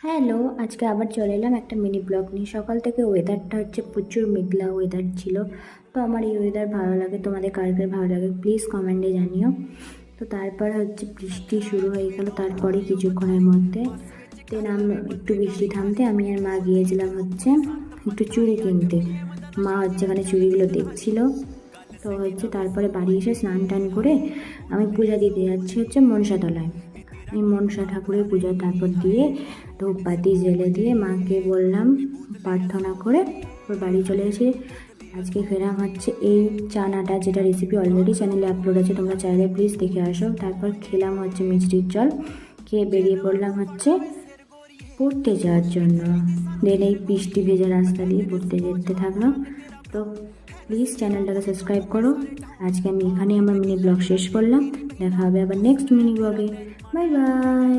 Hello, আজকে আবার চলে এলাম একটা মিনি ব্লগ নিয়ে। সকাল থেকে ওয়েদারটা হচ্ছে প্রচুর মেঘলা ওয়েদার ছিল। তো আমার এই ওয়েদার ভালো লাগে, তোমাদের কার কার ভালো লাগে প্লিজ কমেন্টে জানিও। তো তারপর হচ্ছে বৃষ্টি শুরু হয়ে গেল তারপরে কিছুক্ষণের মধ্যে। দেন একটু বৃষ্টি থামতে আমি আর মা গিয়েছিলাম হচ্ছে একটু চুড়ি কিনতে। মা হচ্ছে এখানে চুড়িগুলো দেখছিল। তো হচ্ছে তারপরে বাড়ি এসে স্নান টান করে আমি পূজা দিতে যাচ্ছি হচ্ছে মনসাতলায়। আমি মনসা ঠাকুরের পুজো তারপর দিয়ে ধূপবাতি জ্বেলে দিয়ে মাকে বললাম প্রার্থনা করে ওর বাড়ি চলে এসে আজকে ফেরাম হচ্ছে এই চানাটা, যেটা রেসিপি অলরেডি চ্যানেলে আপলোড আছে, তোমরা চাইলে প্লিজ দেখে আসো। তারপর খেলাম হচ্ছে মিষ্টির জল, খেয়ে বেরিয়ে পড়লাম হচ্ছে পড়তে যাওয়ার জন্য। দেন এই বৃষ্টি ভেজা রাস্তা দিয়ে পড়তে যেতে থাকলাম। তো প্লিজ চ্যানেলটাকে সাবস্ক্রাইব করো। আজকে আমি এখানেই আমার মিনি ব্লগ শেষ করলাম। দেখা হবে আবার নেক্সট মিনি ব্লগে। Bye bye.